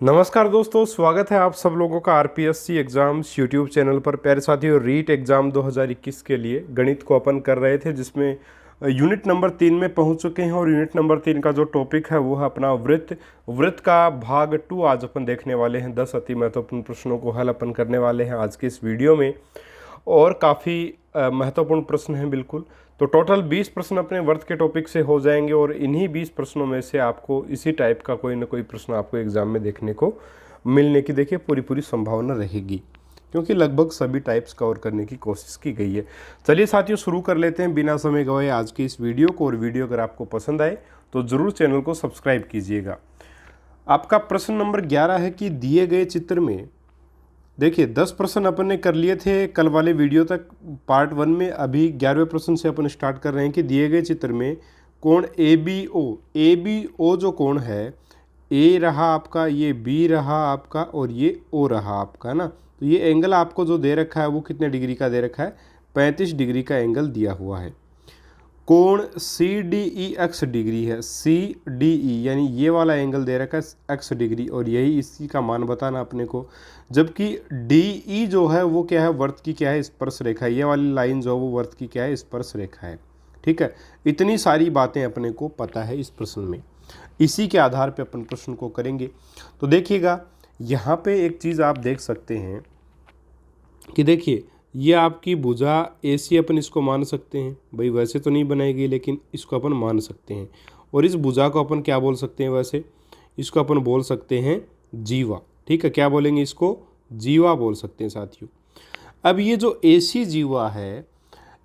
नमस्कार दोस्तों, स्वागत है आप सब लोगों का आरपीएससी एग्ज़ाम्स यूट्यूब चैनल पर। प्यारे साथियों, रीट एग्ज़ाम 2021 के लिए गणित को अपन कर रहे थे, जिसमें यूनिट नंबर 3 में पहुंच चुके हैं। और यूनिट नंबर 3 का जो टॉपिक है वो है अपना वृत्त का भाग 2 आज अपन देखने वाले हैं। 10 अति महत्वपूर्ण प्रश्नों को हल अपन करने वाले हैं आज के इस वीडियो में, और काफ़ी महत्वपूर्ण प्रश्न हैं बिल्कुल। तो टोटल 20 प्रश्न अपने वर्थ के टॉपिक से हो जाएंगे, और इन्हीं 20 प्रश्नों में से आपको इसी टाइप का कोई ना कोई प्रश्न आपको एग्जाम में देखने को मिलने की देखिए पूरी संभावना रहेगी, क्योंकि लगभग सभी टाइप्स कवर करने की कोशिश की गई है। चलिए साथियों, शुरू कर लेते हैं बिना समय गवाए आज की इस वीडियो को। और वीडियो अगर आपको पसंद आए तो ज़रूर चैनल को सब्सक्राइब कीजिएगा। आपका प्रश्न नंबर 11 है कि दिए गए चित्र में, देखिए 10 प्रश्न अपन ने कर लिए थे कल वाले वीडियो तक पार्ट 1 में। अभी 11वें प्रश्न से अपन स्टार्ट कर रहे हैं कि दिए गए चित्र में कोण ए बी ओ जो कोण है, ए रहा आपका, ये बी रहा आपका, और ये ओ रहा आपका ना। तो ये एंगल आपको जो दे रखा है वो कितने डिग्री का दे रखा है? 35 डिग्री का एंगल दिया हुआ है। कोण C D E X degree है, सी डी ई यानी ये वाला एंगल दे रखा है एक्स डिग्री, और यही इसी का मान बताना अपने को। जबकि डी ई जो है वो क्या है? वर्त की क्या है? स्पर्श रेखा। ये वाली लाइन जो है वो वर्त की क्या है? स्पर्श रेखा है। ठीक है, इतनी सारी बातें अपने को पता है इस प्रश्न में। इसी के आधार पे अपन प्रश्न को करेंगे। तो देखिएगा, यहाँ पे एक चीज़ आप देख सकते हैं कि देखिए ये आपकी भुजा ऐसी अपन इसको मान सकते हैं। भाई वैसे तो नहीं बनाएगी, लेकिन इसको अपन मान सकते हैं। और इस भुजा को अपन क्या बोल सकते हैं? वैसे इसको अपन बोल सकते हैं जीवा। ठीक है, क्या बोलेंगे इसको? जीवा बोल सकते हैं साथियों। अब ये जो ऐसी जीवा है,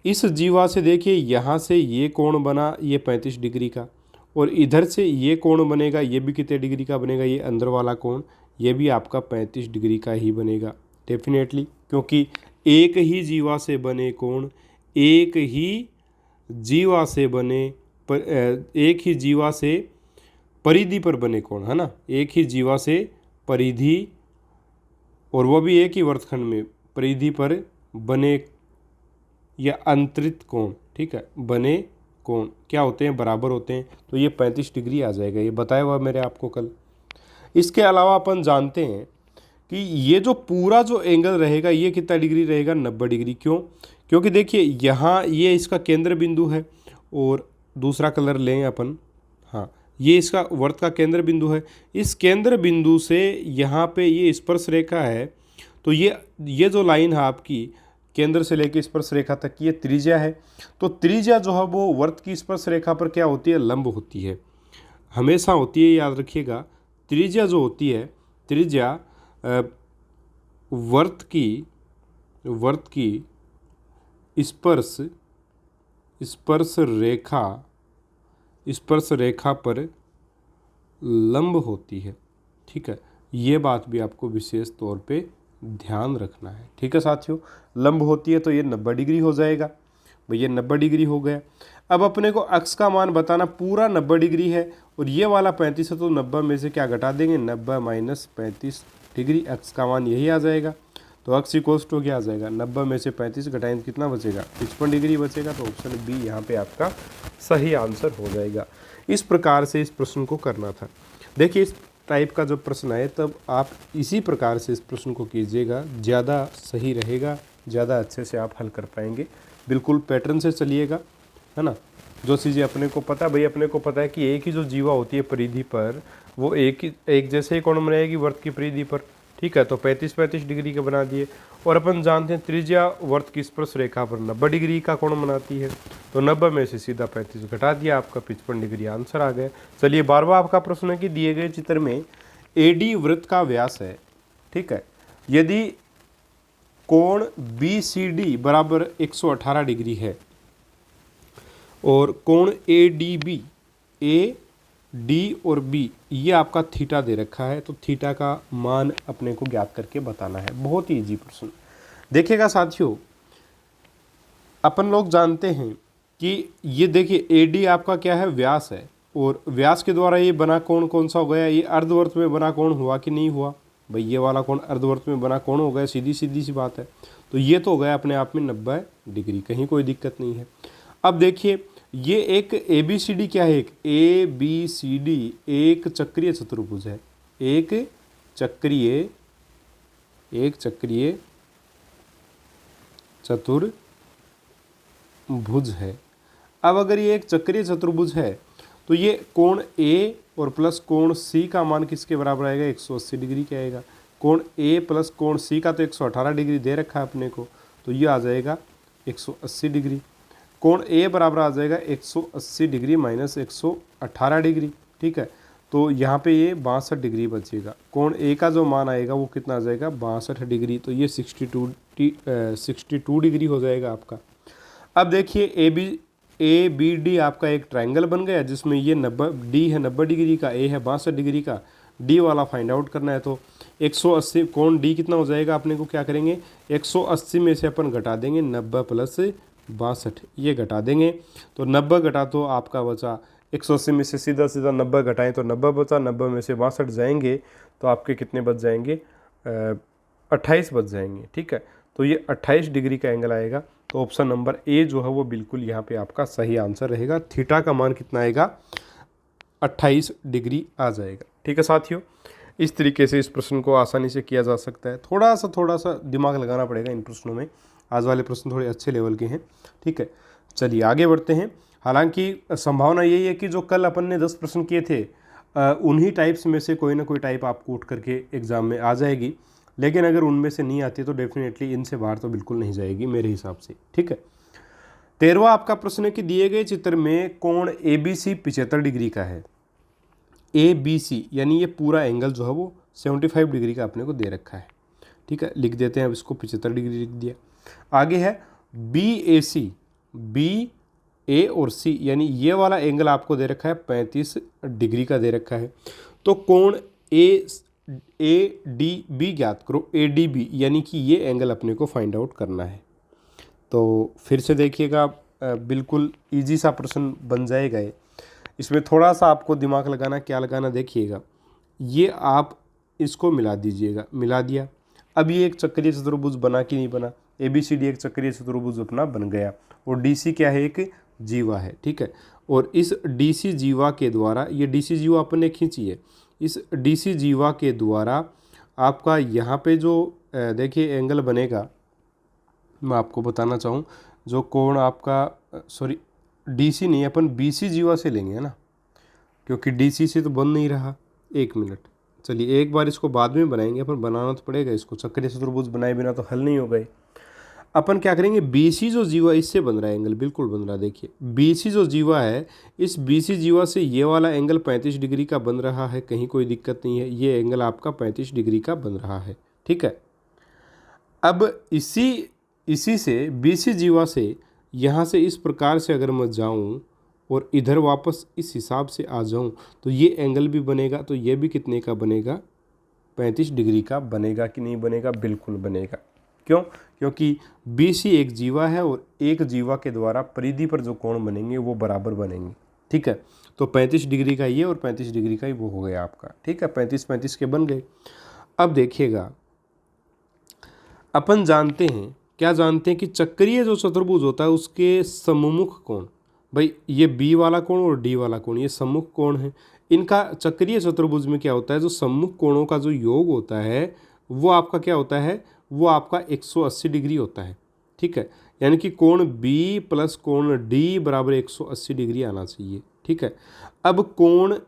इस जीवा से देखिए यहाँ से ये कोण बना, ये 35 डिग्री का, और इधर से ये कोण बनेगा, ये भी कितने डिग्री का बनेगा? ये अंदर वाला कोण, ये भी आपका 35 डिग्री का ही बनेगा डेफिनेटली, क्योंकि एक ही जीवा से बने कोण, एक ही जीवा से बने एक ही जीवा से परिधि पर बने कोण, है ना। एक ही जीवा से परिधि, और वो भी एक ही वर्तखंड में परिधि पर बने या अंतरित कोण, ठीक है, बने कोण क्या होते हैं? बराबर होते हैं। तो ये 35 डिग्री आ जाएगा, ये बताया हुआ मेरे आपको कल। इसके अलावा अपन जानते हैं कि ये जो पूरा जो एंगल रहेगा ये कितना डिग्री रहेगा? 90 डिग्री। क्यों? क्योंकि देखिए यहाँ ये इसका केंद्र बिंदु है, और दूसरा कलर लें अपन, हाँ, ये इसका वर्त का केंद्र बिंदु है। इस केंद्र बिंदु से यहाँ पे ये स्पर्श रेखा है। तो ये जो लाइन है आपकी केंद्र से लेकर स्पर्श रेखा तक की, ये त्रिज्या है। तो त्रिज्या जो है वो वर्त की स्पर्श रेखा पर क्या होती है? लंब होती है, हमेशा होती है, याद रखिएगा। त्रिज्या जो होती है, त्रिज्या वर्त की स्पर्श रेखा पर लंब होती है। ठीक है, ये बात भी आपको विशेष तौर पे ध्यान रखना है। ठीक है साथियों, लंब होती है तो ये 90 डिग्री हो जाएगा। भाई ये 90 डिग्री हो गया। अब अपने को अक्स का मान बताना, पूरा 90 डिग्री है और ये वाला 35 है, तो 90 में से क्या घटा देंगे? 90 माइनस 35 डिग्री, अक्स का मान यही आ जाएगा। तो अक्स इक्वल्स टू क्या आ जाएगा? 90 में से 35 घटाएंगे कितना बचेगा? 55 डिग्री बचेगा। तो ऑप्शन बी यहाँ पे आपका सही आंसर हो जाएगा। इस प्रकार से इस प्रश्न को करना था। देखिए इस टाइप का जब प्रश्न आए तब आप इसी प्रकार से इस प्रश्न को कीजिएगा, ज़्यादा सही रहेगा, ज़्यादा अच्छे से आप हल कर पाएंगे। बिल्कुल पैटर्न से चलिएगा, है ना। जो चीज़ें अपने को पता, भाई अपने को पता है कि एक ही जो जीवा होती है परिधि पर, वो एक जैसे ही कोण बनाएगी वर्त की परिधि पर। ठीक है, तो 35 डिग्री के बना दिए। और अपन जानते हैं त्रिज्या वर्त की स्पर्श रेखा पर 90 डिग्री का कोण बनाती है। तो 90 में से सीधा 35 घटा दिया, आपका 55 डिग्री आंसर आ गया। चलिए 12वां आपका प्रश्न है कि दिए गए चित्र में एडी वृत्त का व्यास है। ठीक है, यदि कोण बी सी डी बराबर 118 डिग्री है और कोण ए डी और बी ये आपका थीटा दे रखा है, तो थीटा का मान अपने को ज्ञात करके बताना है। बहुत ही इजी प्रश्न। देखिएगा साथियों, अपन लोग जानते हैं कि ये देखिए एडी आपका क्या है? व्यास है, और व्यास के द्वारा ये बना कोण कौन सा हो गया? ये अर्धवर्त में बना कोण हुआ कि नहीं हुआ? भाई ये वाला कोण अर्धवर्त में बना कोण हो गया, सीधी सी बात है। तो ये तो हो गया अपने आप में 90 डिग्री, कहीं कोई दिक्कत नहीं है। अब देखिए ये एक ए बी सी डी क्या है? एक ए बी सी डी एक चक्रीय चतुर्भुज है, एक चक्रीय चतुर्भुज है। अब अगर ये एक चक्रीय चतुर्भुज है तो ये कोण ए और प्लस कोण सी का मान किसके बराबर आएगा, 180 डिग्री का आएगा। कोण ए प्लस कोण सी का तो 118 डिग्री दे रखा है अपने को, तो ये आ जाएगा 180 डिग्री। कोण ए बराबर आ जाएगा 180 डिग्री माइनस 118 डिग्री, ठीक है। तो यहाँ पे ये 62 डिग्री बचेगा। कोण ए का जो मान आएगा वो कितना आ जाएगा, 62 डिग्री, तो ये 62 डिग्री हो जाएगा आपका। अब देखिए ए बी डी आपका एक ट्रायंगल बन गया जिसमें ये 90 डी है 90 डिग्री का, ए है 62 डिग्री का, डी वाला फाइंड आउट करना है। तो 180 कोण डी कितना हो जाएगा, अपने को क्या करेंगे 180 में से अपन घटा देंगे 90 प्लस 62, ये घटा देंगे तो 90 घटा तो आपका बचा 180 में से सीधा 90 घटाएं तो 90 बचा, 90 में से 62 जाएंगे तो आपके कितने बच जाएंगे, 28 बच जाएंगे, ठीक है। तो ये 28 डिग्री का एंगल आएगा। तो ऑप्शन नंबर ए जो है वो बिल्कुल यहाँ पे आपका सही आंसर रहेगा। थीटा का मान कितना आएगा, 28 डिग्री आ जाएगा, ठीक है साथियों। इस तरीके से इस प्रश्न को आसानी से किया जा सकता है। थोड़ा सा दिमाग लगाना पड़ेगा इन प्रश्नों में। आज वाले प्रश्न थोड़े अच्छे लेवल के हैं, ठीक है। चलिए आगे बढ़ते हैं। हालांकि संभावना यही है कि जो कल अपन ने 10 प्रश्न किए थे उन्हीं टाइप्स में से कोई ना कोई टाइप आपको उठ करके एग्जाम में आ जाएगी, लेकिन अगर उनमें से नहीं आती तो डेफिनेटली इनसे बाहर तो बिल्कुल नहीं जाएगी मेरे हिसाब से, ठीक है। 13वां आपका प्रश्न है कि दिए गए चित्र में कोण ABC 75 डिग्री का है। ABC यानी ये पूरा एंगल जो है वो 75 डिग्री का अपने को दे रखा है, ठीक है। लिख देते हैं अब इसको, 75 डिग्री लिख दिया। आगे है BAC, B A और C यानी ये वाला एंगल आपको दे रखा है 35 डिग्री का दे रखा है। तो कोण ADB ज्ञात करो, ADB यानी कि ये एंगल अपने को फाइंड आउट करना है। तो फिर से देखिएगा, बिल्कुल इजी सा प्रश्न बन जाएगा ये। इसमें थोड़ा सा आपको दिमाग लगाना, क्या लगाना देखिएगा। ये आप इसको मिला दीजिएगा, मिला दिया। अब ये एक चक्रीय चतुर्भुज बना कि नहीं बना, ABCD एक चक्रीय चतुर्भुज अपना बन गया और DC क्या है, एक जीवा है, ठीक है। और इस DC जीवा के द्वारा, ये DC जीवा अपन ने खींची है, इस DC जीवा के द्वारा आपका यहाँ पे जो देखिए एंगल बनेगा, मैं आपको बताना चाहूँ, जो कोण आपका सॉरी DC नहीं, अपन BC जीवा से लेंगे, है ना, क्योंकि DC से तो बन नहीं रहा। एक मिनट, चलिए एक बार इसको बाद में बनाएंगे, अपन बनाना तो पड़ेगा इसको, चक्रीय चतुर्भुज बनाए बिना तो हल नहीं हो गए। अपन क्या करेंगे, BC जो जीवा इससे बन रहा है एंगल, बिल्कुल बन रहा है। देखिए BC जो जीवा है, इस BC जीवा से ये वाला एंगल 35 डिग्री का बन रहा है, कहीं कोई दिक्कत नहीं है। ये एंगल आपका 35 डिग्री का बन रहा है, ठीक है। अब इसी से BC जीवा से यहाँ से इस प्रकार से अगर मैं जाऊँ और इधर वापस इस हिसाब से आ जाऊँ तो ये एंगल भी बनेगा। तो ये भी कितने का बनेगा, 35 डिग्री का बनेगा कि नहीं बनेगा, बिल्कुल बनेगा। क्यों, क्योंकि BC एक जीवा है और एक जीवा के द्वारा परिधि पर जो कोण बनेंगे वो बराबर बनेंगे, ठीक है। तो 35 डिग्री का ये और 35 डिग्री का ही वो हो गया आपका, ठीक है। 35 के बन गए। अब देखिएगा, अपन जानते हैं, क्या जानते हैं कि चक्रीय जो चतुर्भुज होता है उसके सम्मुख कोण, भाई ये B वाला कोण और D वाला कोण ये सम्मुख कोण है। इनका चक्रीय चतुर्भुज में क्या होता है, जो सम्मुख कोणों का जो योग होता है वो आपका क्या होता है, वो आपका 180 डिग्री होता है, ठीक है। यानी कि कोण B प्लस कोण D बराबर 180 डिग्री आना चाहिए, ठीक है। अब कोण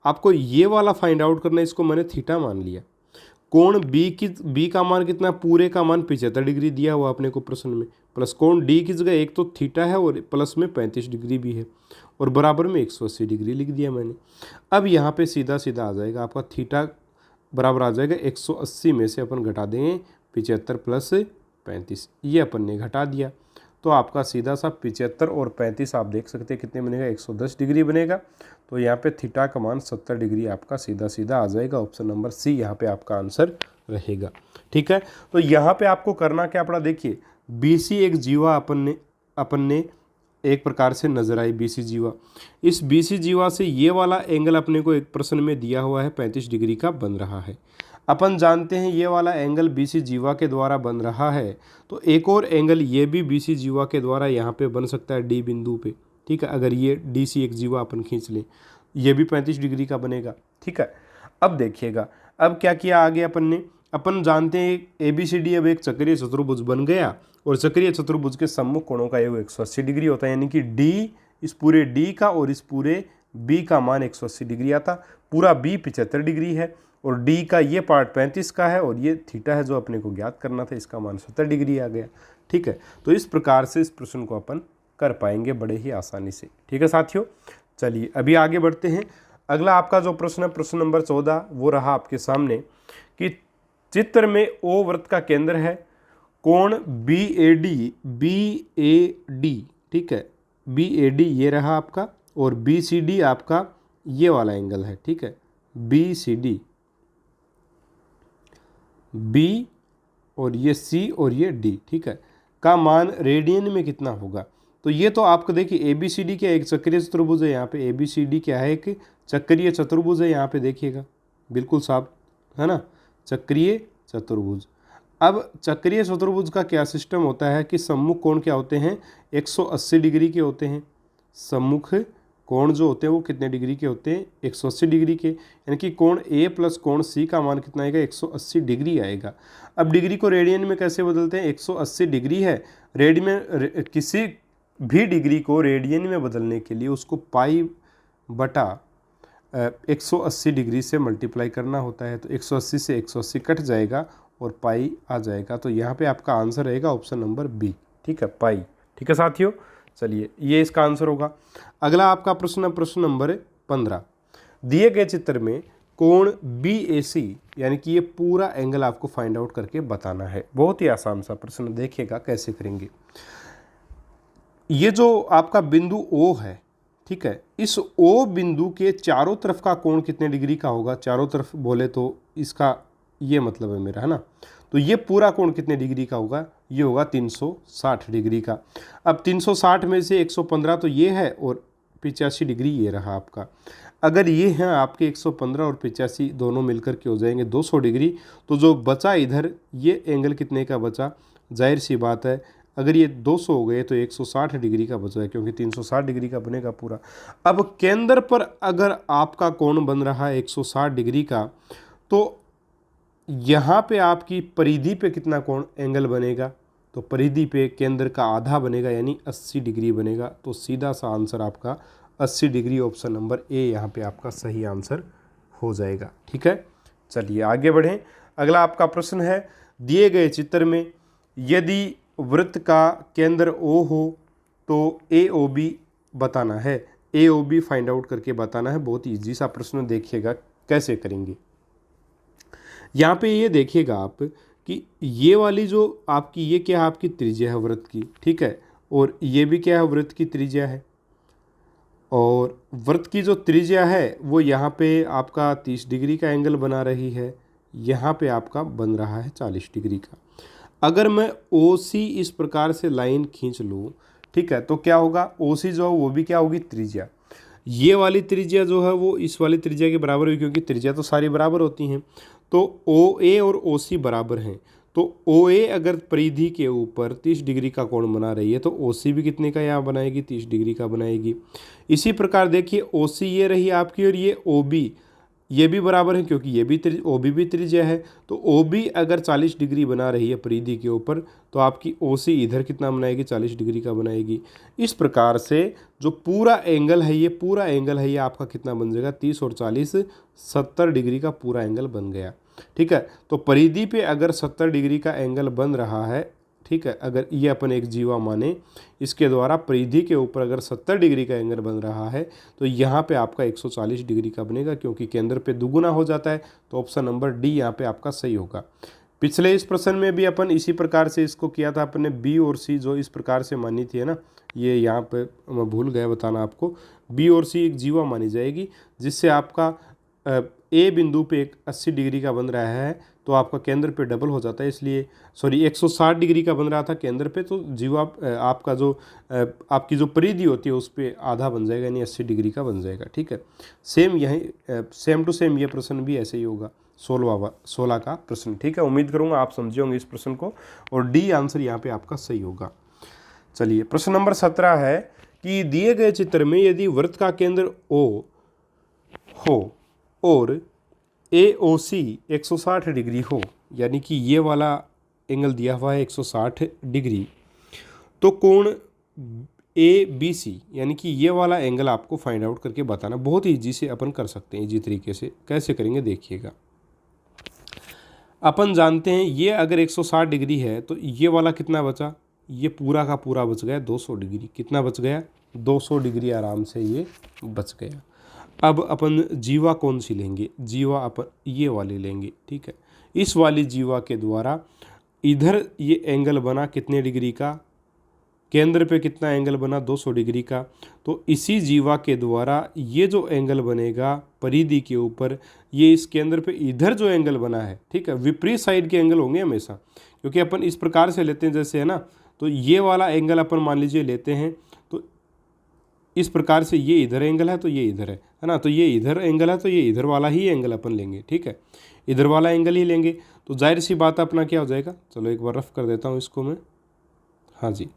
आपको ये वाला फाइंड आउट करना है, इसको मैंने थीटा मान लिया। कोण B का मान कितना, पूरे का मान 75 डिग्री दिया हुआ अपने को प्रश्न में, प्लस कोण D की जगह एक तो थीटा है और प्लस में 35 डिग्री भी है और बराबर में 180 डिग्री लिख दिया मैंने। अब यहाँ पे सीधा सीधा आ जाएगा आपका, थीटा बराबर आ जाएगा 180 में से अपन घटा देंगे 75 प्लस 35, ये अपन ने घटा दिया। तो आपका सीधा सा 75 और 35 आप देख सकते हैं कितने बनेगा, 110 डिग्री बनेगा। तो यहाँ पे थीटा का मान 70 डिग्री आपका सीधा सीधा आ जाएगा। ऑप्शन नंबर C यहाँ पे आपका आंसर रहेगा, ठीक है। तो यहाँ पे आपको करना क्या पड़ा, देखिए BC एक जीवा अपन ने एक प्रकार से नजर आई BC जीवा। इस BC जीवा से ये वाला एंगल अपने को एक प्रश्न में दिया हुआ है 35 डिग्री का बन रहा है। अपन जानते हैं ये वाला एंगल BC जीवा के द्वारा बन रहा है, तो एक और एंगल ये भी BC जीवा के द्वारा यहाँ पे बन सकता है D बिंदु पे, ठीक है। अगर ये DC एक जीवा अपन खींच लें, ये भी 35 डिग्री का बनेगा, ठीक है। अब देखिएगा, अब क्या किया आगे अपन ने, अपन जानते हैं ABCD अब एक चक्रीय चतुर्भुज बन गया और चक्रीय चतुर्भुज के सम्मुख कोणों का योग 180 डिग्री होता है, यानी कि D, इस पूरे D का और इस पूरे B का मान 180 डिग्री आता। पूरा B 75 डिग्री है और D का ये पार्ट 35 का है और ये थीटा है जो अपने को ज्ञात करना था, इसका मान 70 डिग्री आ गया। ठीक है, तो इस प्रकार से इस प्रश्न को अपन कर पाएंगे बड़े ही आसानी से। ठीक है साथियों, चलिए अभी आगे बढ़ते हैं। अगला आपका जो प्रश्न है, प्रश्न नंबर 14, वो रहा आपके सामने कि चित्र में O वृत्त का केंद्र है, कोण BAD, ठीक है, BAD ये रहा आपका और BCD आपका ये वाला एंगल है। ठीक है, BCD, B और ये C और ये D, ठीक है, का मान रेडियन में कितना होगा। तो ये तो आपको देखिए ABCD क्या एक चक्रीय चतुर्भुज है, यहाँ पे ABCD क्या है, एक चक्रीय चतुर्भुज है, यहाँ पे देखिएगा बिल्कुल साफ है ना, चक्रीय चतुर्भुज। अब चक्रीय चतुर्भुज का क्या सिस्टम होता है कि सम्मुख कोण क्या होते हैं, 180 डिग्री के होते हैं। सम्मुख कोण जो होते हैं वो कितने डिग्री के होते हैं, 180 डिग्री के, यानी कि कोण A प्लस कोण C का मान कितना आएगा, 180 डिग्री आएगा। अब डिग्री को रेडियन में कैसे बदलते हैं, 180 डिग्री है, किसी भी डिग्री को रेडियन में बदलने के लिए उसको पाई बटा 180 डिग्री से मल्टीप्लाई करना होता है। तो 180 से 180 कट जाएगा और पाई आ जाएगा। तो यहाँ पे आपका आंसर रहेगा ऑप्शन नंबर बी। ठीक है, पाई। ठीक है साथियों, चलिए ये इसका आंसर होगा। अगला आपका प्रश्न है प्रश्न नंबर 15। दिए गए चित्र में कोण BAC यानी कि ये पूरा एंगल आपको फाइंड आउट करके बताना है। बहुत ही आसान सा प्रश्न, देखिएगा कैसे करेंगे। ये जो आपका बिंदु O है, ठीक है, इस O बिंदु के चारों तरफ का कोण कितने डिग्री का होगा, चारों तरफ बोले तो इसका ये मतलब है मेरा, है ना। तो ये पूरा कोण कितने डिग्री का होगा, ये होगा 360 डिग्री का। अब 360 में से 115 तो ये है और 85 डिग्री ये रहा आपका। अगर ये हैं आपके 115 और 85 दोनों मिलकर के हो जाएंगे 200 डिग्री, तो जो बचा इधर ये एंगल कितने का बचा, जाहिर सी बात है अगर ये 200 हो गए तो 160 डिग्री का बचा है, क्योंकि 360 डिग्री का बनेगा पूरा। अब केंद्र पर अगर आपका कोण बन रहा है 160 डिग्री का, तो यहाँ पे आपकी परिधि पे कितना कोण एंगल बनेगा, तो परिधि पे केंद्र का आधा बनेगा यानी 80 डिग्री बनेगा। तो सीधा सा आंसर आपका 80 डिग्री, ऑप्शन नंबर ए यहाँ पे आपका सही आंसर हो जाएगा। ठीक है, चलिए आगे बढ़ें। अगला आपका प्रश्न है, दिए गए चित्र में यदि वृत्त का केंद्र O हो तो AOB बताना है। AOB फाइंड आउट करके बताना है। बहुत ईजी सा प्रश्न, देखिएगा कैसे करेंगे। यहाँ पे ये देखिएगा आप कि ये वाली जो आपकी ये क्या है, आपकी त्रिज्या है वृत्त की, ठीक है, और ये भी क्या है, वृत्त की त्रिज्या है। और वृत्त की जो त्रिज्या है वो यहाँ पे आपका 30 डिग्री का एंगल बना रही है, यहाँ पे आपका बन रहा है 40 डिग्री का। अगर मैं OC इस प्रकार से लाइन खींच लूँ, ठीक है, तो क्या होगा, OC जो है वो भी क्या होगी, त्रिज्या। ये वाली त्रिज्या जो है वो इस वाली त्रिज्या के बराबर हुई, क्योंकि त्रिज्या तो सारी बराबर होती हैं। तो OA और OC बराबर हैं। तो OA अगर परिधि के ऊपर 30 डिग्री का कोण बना रही है तो OC भी कितने का यहाँ बनाएगी, 30 डिग्री का बनाएगी। इसी प्रकार देखिए OC ये रही आपकी और ये OB ये भी बराबर है, क्योंकि ये भी OB भी त्रिज्या है। तो OB अगर 40 डिग्री बना रही है परिधि के ऊपर, तो आपकी OC इधर कितना बनाएगी, 40 डिग्री का बनाएगी। इस प्रकार से जो पूरा एंगल है, ये पूरा एंगल है, ये आपका कितना बन जाएगा, 30 और 40 70 डिग्री का पूरा एंगल बन गया। ठीक है, तो परिधि पे अगर 70 डिग्री का एंगल बन रहा है, ठीक है, अगर ये अपन एक जीवा माने, इसके द्वारा परिधि के ऊपर अगर 70 डिग्री का एंगल बन रहा है, तो यहाँ पे आपका 140 डिग्री का बनेगा, क्योंकि केंद्र पे दुगुना हो जाता है। तो ऑप्शन नंबर डी यहाँ पे आपका सही होगा। पिछले इस प्रश्न में भी अपन इसी प्रकार से इसको किया था, अपन ने बी और सी जो इस प्रकार से मानी थी, है ना, ये यहाँ पे मैं भूल गया बताना आपको। बी और सी एक जीवा मानी जाएगी, जिससे आपका ए बिंदु पे एक 80 डिग्री का बन रहा है, तो आपका केंद्र पे डबल हो जाता है, इसलिए 160 डिग्री का बन रहा था केंद्र पे, तो जीवा आपका जो आपकी जो परिधि होती है उस पर आधा बन जाएगा, यानी 80 डिग्री का बन जाएगा। ठीक है, सेम यही सेम टू सेम ये प्रश्न भी ऐसे ही होगा, 16 का प्रश्न। ठीक है, उम्मीद करूँगा आप समझे होंगे इस प्रश्न को, और डी आंसर यहाँ पे आपका सही होगा। चलिए प्रश्न नंबर 17 है कि दिए गए चित्र में यदि वृत्त का केंद्र O हो और AOC 160 डिग्री हो, यानी कि ये वाला एंगल दिया हुआ है 160 डिग्री, तो कोण ABC यानी कि ये वाला एंगल आपको फाइंड आउट करके बताना। बहुत ईजी से अपन कर सकते हैं, इजी तरीके से। कैसे करेंगे देखिएगा। अपन जानते हैं ये अगर 160 डिग्री है तो ये वाला कितना बचा, ये पूरा का पूरा बच गया 200 डिग्री। कितना बच गया, 200 डिग्री आराम से ये बच गया। अब अपन जीवा कौन सी लेंगे, जीवा अपन ये वाली लेंगे, ठीक है। इस वाली जीवा के द्वारा इधर ये एंगल बना कितने डिग्री का, केंद्र पे कितना एंगल बना, 200 डिग्री का। तो इसी जीवा के द्वारा ये जो एंगल बनेगा परिधि के ऊपर, ये इस केंद्र पे इधर जो एंगल बना है, ठीक है, विपरीत साइड के एंगल होंगे हमेशा, क्योंकि अपन इस प्रकार से लेते हैं जैसे, है ना। तो ये वाला एंगल अपन मान लीजिए लेते हैं, तो इस प्रकार से ये इधर एंगल है तो ये इधर है ना। तो ये इधर एंगल है तो ये इधर वाला ही एंगल अपन लेंगे, ठीक है, इधर वाला एंगल ही लेंगे। तो जाहिर सी बात अपना क्या हो जाएगा, चलो एक बार रफ कर देता हूँ इसको मैं। हाँ जी,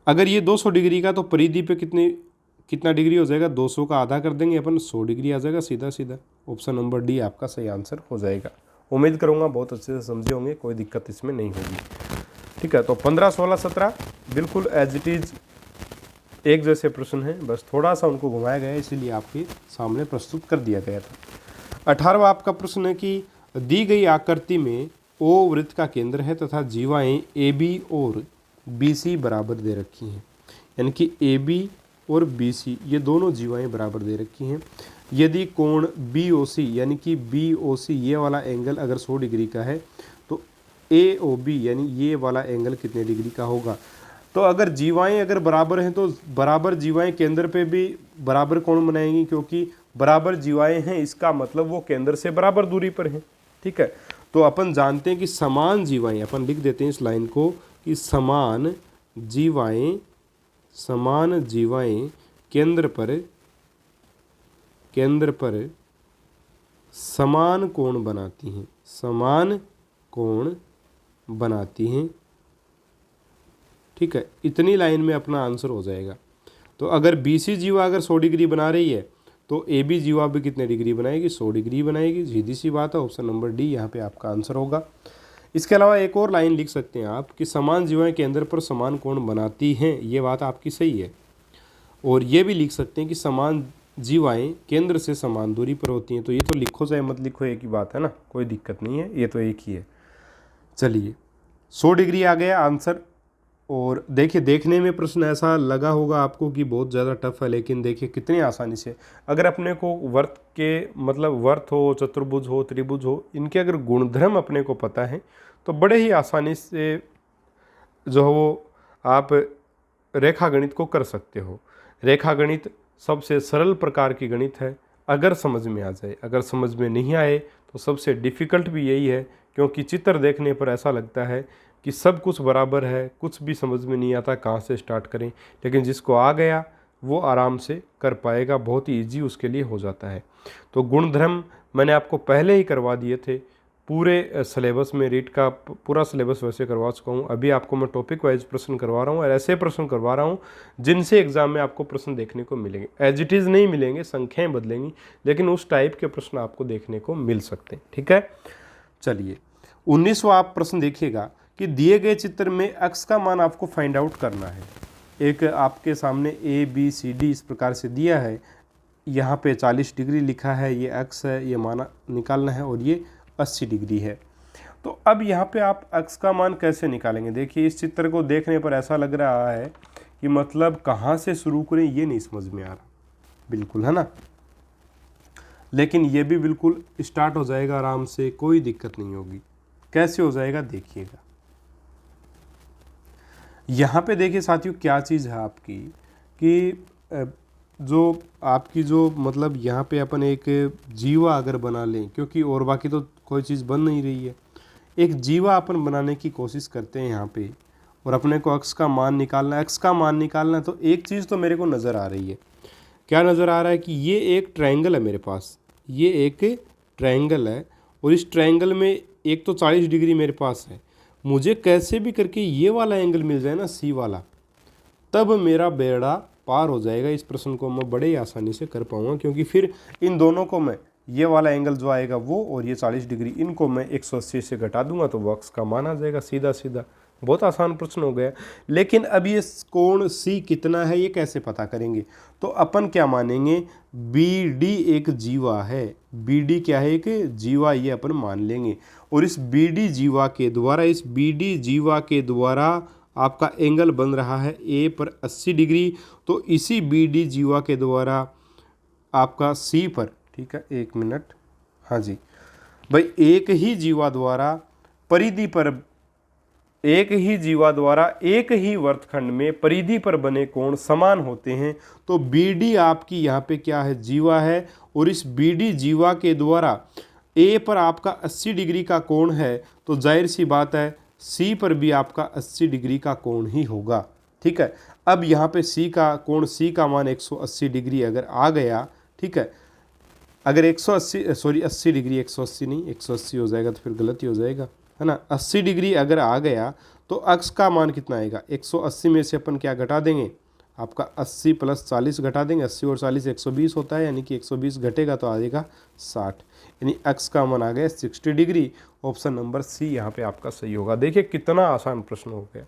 अगर ये 200 डिग्री का तो परिधि पे कितना डिग्री हो जाएगा, 200 का आधा कर देंगे अपन, 100 डिग्री आ जाएगा सीधा सीधा। ऑप्शन नंबर डी आपका सही आंसर हो जाएगा। उम्मीद करूँगा बहुत अच्छे से समझे होंगे, कोई दिक्कत इसमें नहीं होगी, ठीक है। तो 15, 16, 17 बिल्कुल एज इट इज़ एक जैसे प्रश्न हैं, बस थोड़ा सा उनको घुमाया गया है, इसीलिए आपके सामने प्रस्तुत कर दिया गया था। 18वां आपका प्रश्न है कि दी गई आकृति में O वृत्त का केंद्र है तथा जीवाएँ AB और BC बराबर दे रखी हैं, यानी कि AB और BC ये दोनों जीवाएँ बराबर दे रखी हैं। यदि कोण BOC यानी कि BOC ये वाला एंगल अगर 100 डिग्री का है तो AOB यानी ये वाला एंगल कितने डिग्री का होगा। तो अगर जीवाएँ अगर बराबर हैं तो बराबर जीवाएँ केंद्र पे भी बराबर कोण बनाएंगी, क्योंकि बराबर जीवाएँ हैं इसका मतलब वो केंद्र से बराबर दूरी पर हैं, ठीक है। तो अपन जानते हैं कि समान जीवाएँ, अपन लिख देते हैं इस लाइन को कि समान जीवाएँ केंद्र पर समान कोण बनाती हैं, ठीक है। इतनी लाइन में अपना आंसर हो जाएगा। तो अगर BC जीवा अगर 100 डिग्री बना रही है तो AB जीवा भी कितने डिग्री बनाएगी, 100 डिग्री बनाएगी। सीधी सी बात है, ऑप्शन नंबर डी यहाँ पे आपका आंसर होगा। इसके अलावा एक और लाइन लिख सकते हैं आप कि समान जीवाएँ केंद्र पर समान कोण बनाती हैं, ये बात आपकी सही है। और ये भी लिख सकते हैं कि समान जीवाएँ केंद्र से समान दूरी पर होती हैं। तो ये तो लिखो चाहे मत लिखो एक ही बात है ना, कोई दिक्कत नहीं है, ये तो एक ही है। चलिए 100 डिग्री आ गया आंसर। और देखिए, देखने में प्रश्न ऐसा लगा होगा आपको कि बहुत ज़्यादा टफ है, लेकिन देखिए कितनी आसानी से अगर अपने को वर्त के मतलब वर्त हो, चतुर्भुज हो, त्रिभुज हो, इनके अगर गुणधर्म अपने को पता है तो बड़े ही आसानी से जो है वो आप रेखा गणित को कर सकते हो। रेखा गणित सबसे सरल प्रकार की गणित है अगर समझ में आ जाए। अगर समझ में नहीं आए तो सबसे डिफ़िकल्ट भी यही है, क्योंकि चित्र देखने पर ऐसा लगता है कि सब कुछ बराबर है, कुछ भी समझ में नहीं आता कहाँ से स्टार्ट करें। लेकिन जिसको आ गया वो आराम से कर पाएगा, बहुत ही ईजी उसके लिए हो जाता है। तो गुणधर्म मैंने आपको पहले ही करवा दिए थे पूरे सिलेबस में, रीट का पूरा सिलेबस वैसे करवा चुका हूँ। अभी आपको मैं टॉपिक वाइज प्रश्न करवा रहा हूँ और ऐसे प्रश्न करवा रहा हूँ जिनसे एग्जाम में आपको प्रश्न देखने को मिलेंगे। एज इट इज़ नहीं मिलेंगे, संख्याएँ बदलेंगी, लेकिन उस टाइप के प्रश्न आपको देखने को मिल सकते हैं, ठीक है। चलिए 19वां आप प्रश्न देखिएगा कि दिए गए चित्र में x का मान आपको फाइंड आउट करना है। एक आपके सामने ABCD इस प्रकार से दिया है, यहाँ पे 40 डिग्री लिखा है, ये x है, ये मान निकालना है, और ये 80 डिग्री है। तो अब यहाँ पे आप x का मान कैसे निकालेंगे। देखिए इस चित्र को देखने पर ऐसा लग रहा है कि मतलब कहाँ से शुरू करें ये नहीं समझ में आ रहा, बिल्कुल, है ना। लेकिन ये भी बिल्कुल स्टार्ट हो जाएगा आराम से, कोई दिक्कत नहीं होगी। कैसे हो जाएगा देखिएगा। यहाँ पे देखिए साथियों क्या चीज़ है आपकी कि जो आपकी जो मतलब यहाँ पे अपन एक जीवा अगर बना लें, क्योंकि और बाकी तो कोई चीज़ बन नहीं रही है, एक जीवा अपन बनाने की कोशिश करते हैं यहाँ पे, और अपने को x का मान निकालना है। x का मान निकालना है तो एक चीज़ तो मेरे को नज़र आ रही है। क्या नज़र आ रहा है कि ये एक ट्रायंगल है मेरे पास, ये एक ट्रायंगल है, और इस ट्रायंगल में एक तो 40 डिग्री मेरे पास है। मुझे कैसे भी करके ये वाला एंगल मिल जाए ना, C वाला, तब मेरा बेड़ा पार हो जाएगा। इस प्रश्न को मैं बड़े ही आसानी से कर पाऊँगा, क्योंकि फिर इन दोनों को मैं ये वाला एंगल जो आएगा वो और ये 40 डिग्री, इनको मैं 180 से घटा दूंगा तो वो अक्स का मान आ जाएगा सीधा सीधा। बहुत आसान प्रश्न हो गया। लेकिन अब ये कोण सी कितना है ये कैसे पता करेंगे? तो अपन क्या मानेंगे, बी डी एक जीवा है, बी डी क्या है, एक जीवा, ये अपन मान लेंगे। और इस बी डी जीवा के द्वारा, इस बी डी जीवा के द्वारा आपका एंगल बन रहा है ए पर 80 डिग्री। तो इसी बी डी जीवा के द्वारा आपका सी पर, ठीक है, एक मिनट, हाँ जी भाई, एक ही जीवा द्वारा परिधि पर, एक ही जीवा द्वारा एक ही वर्तखंड में परिधि पर बने कोण समान होते हैं। तो BD आपकी यहाँ पे क्या है, जीवा है, और इस BD जीवा के द्वारा A पर आपका 80 डिग्री का कोण है, तो जाहिर सी बात है C पर भी आपका 80 डिग्री का कोण ही होगा। ठीक है, अब यहाँ पे C का कोण, C का मान 180 डिग्री अगर आ गया, ठीक है, अगर 80 डिग्री, 180 नहीं, 180 हो जाएगा तो फिर गलती हो जाएगा, है ना। 80 डिग्री अगर आ गया तो अक्स का मान कितना आएगा, 180 में से अपन क्या घटा देंगे, आपका 80 + 40 घटा देंगे, 80 और 40 120 होता है, यानी कि 120 घटेगा तो आएगा 60, यानी अक्स का मान आ गया 60 डिग्री। ऑप्शन नंबर सी यहाँ पे आपका सही होगा। देखिए कितना आसान प्रश्न हो गया।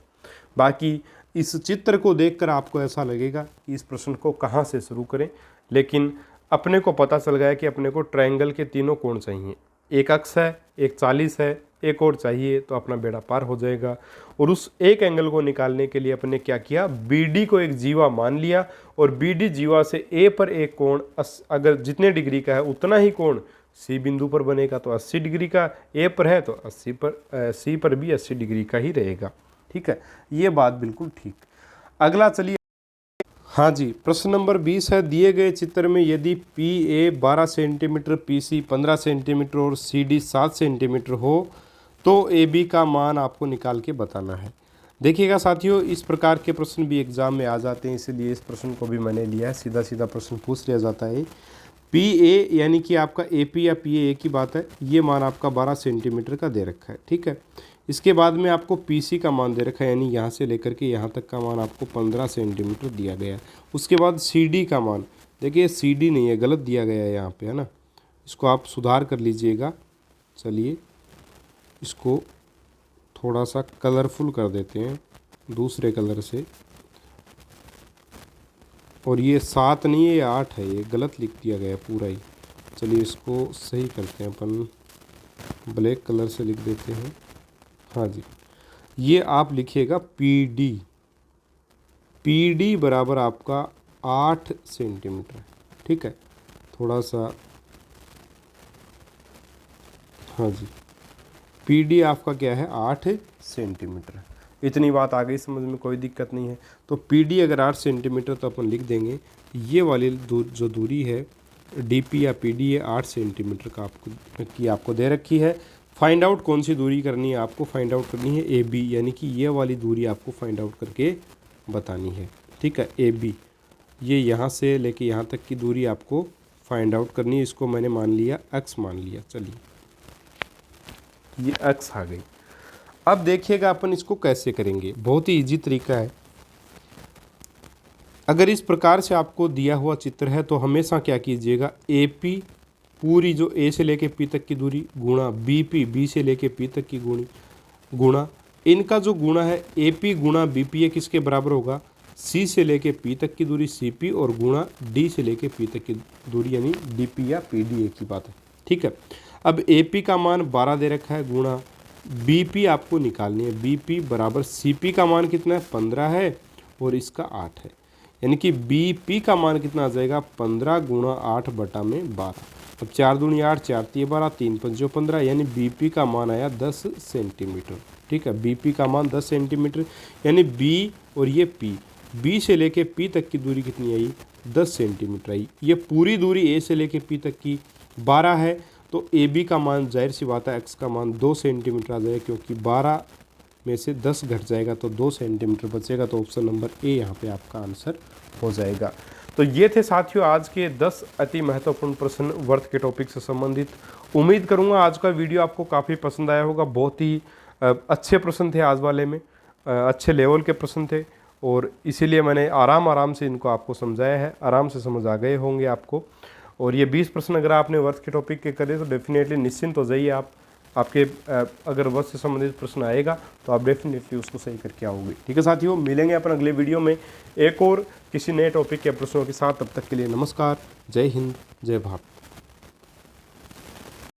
बाकी इस चित्र को देखकर आपको ऐसा लगेगा कि इस प्रश्न को कहाँ से शुरू करें, लेकिन अपने को पता चल गया कि अपने को ट्रायंगल के तीनों कोण चाहिए, एक अक्स है, एक 40 है, एक और चाहिए, तो अपना बेड़ा पार हो जाएगा। और उस एक एंगल को निकालने के लिए अपने क्या किया, BD को एक जीवा मान लिया, और BD जीवा से A पर एक कोण अगर जितने डिग्री का है उतना ही कोण C बिंदु पर बनेगा, तो 80 डिग्री का A पर है तो 80 पर C पर भी 80 डिग्री का ही रहेगा। ठीक है, ये बात बिल्कुल ठीक। अगला चलिए, हाँ जी, प्रश्न नंबर 20 है, दिए गए चित्र में यदि PA 12 सेंटीमीटर, PC 15 सेंटीमीटर और CD 7 सेंटीमीटर हो तो AB का मान आपको निकाल के बताना है। देखिएगा साथियों, इस प्रकार के प्रश्न भी एग्जाम में आ जाते हैं, इसलिए इस प्रश्न को भी मैंने लिया है। सीधा सीधा प्रश्न पूछ लिया जाता है। PA यानी कि आपका AP या PA एक ही बात है, ये मान आपका 12 सेंटीमीटर का दे रखा है। ठीक है, इसके बाद में आपको PC का मान दे रखा है, यानी यहाँ से लेकर के यहाँ तक का मान आपको 15 सेंटीमीटर दिया गया है। उसके बाद CD का मान, देखिए CD नहीं है, गलत दिया गया है यहाँ पे, है ना, इसको आप सुधार कर लीजिएगा। चलिए इसको थोड़ा सा कलरफुल कर देते हैं दूसरे कलर से, और ये 7 नहीं है, ये 8 है, ये गलत लिख दिया गया पूरा ही। चलिए इसको सही करते हैं, अपन ब्लैक कलर से लिख देते हैं। हाँ जी, ये आप लिखिएगा PD बराबर आपका 8 सेंटीमीटर। ठीक है, थोड़ा सा, हाँ जी, PD आपका क्या है, 8 सेंटीमीटर। इतनी बात आ गई समझ में, कोई दिक्कत नहीं है। तो PD अगर 8 सेंटीमीटर तो अपन लिख देंगे ये वाली जो दूरी है DP या PD ये 8 सेंटीमीटर का आपको दे रखी है। फाइंड आउट कौन सी दूरी करनी है आपको, फाइंड आउट करनी है AB, यानी कि ये वाली दूरी आपको फाइंड आउट करके बतानी है। ठीक है, AB ये यहाँ से लेके यहाँ तक की दूरी आपको फाइंड आउट करनी है। इसको मैंने मान लिया x मान लिया। चलिए ये x आ गई। अब देखिएगा अपन इसको कैसे करेंगे, बहुत ही इजी तरीका है। अगर इस प्रकार से आपको दिया हुआ चित्र है तो हमेशा क्या कीजिएगा, AP पूरी जो A से लेके P तक की दूरी गुणा BP B से लेके P तक की गुणा इनका जो गुणा है AP गुणा BP ये किसके बराबर होगा, C से लेके P तक की दूरी CP और गुणा D से लेके P तक की दूरी, यानी DP या PD एक ही बात है। ठीक है, अब AP का मान 12 दे रखा है, गुणा BP आपको निकालनी है। BP बराबर CP का मान कितना है, 15 है, और इसका 8 है, यानी कि BP का मान कितना आ जाएगा, 15 गुणा 8 बटा में 12। अब 4 दूनी 8, 4 तिये 12, 3 पंचो 15, यानी BP का मान आया 10 सेंटीमीटर। ठीक है, BP का मान 10 सेंटीमीटर, यानी B और ये B से लेके P तक की दूरी कितनी आई, 10 सेंटीमीटर आई। ये पूरी दूरी A से लेके P तक की 12 है, तो AB का मान जाहिर सी बात है x का मान 2 सेंटीमीटर आ जाएगा, क्योंकि 12 में से 10 घट जाएगा तो 2 सेंटीमीटर बचेगा। तो ऑप्शन नंबर A यहाँ पे आपका आंसर हो जाएगा। तो ये थे साथियों आज के 10 अति महत्वपूर्ण प्रश्न वर्थ के टॉपिक से संबंधित। उम्मीद करूँगा आज का वीडियो आपको काफ़ी पसंद आया होगा। बहुत ही अच्छे प्रश्न थे आज वाले में, अच्छे लेवल के प्रश्न थे, और इसीलिए मैंने आराम से इनको आपको समझाया है। आराम से समझ आ गए होंगे आपको। और ये 20 प्रश्न अगर आपने वर्थ के टॉपिक के करे तो डेफिनेटली निश्चिंत हो जाइए आप, आपके अगर वर्ष से संबंधित प्रश्न आएगा तो आप डेफिनेटली उसको सही करके आओगे। ठीक है साथियों, मिलेंगे अपन अगले वीडियो में एक और किसी नए टॉपिक के प्रश्नों के साथ। तब तक के लिए नमस्कार, जय हिंद, जय भारत।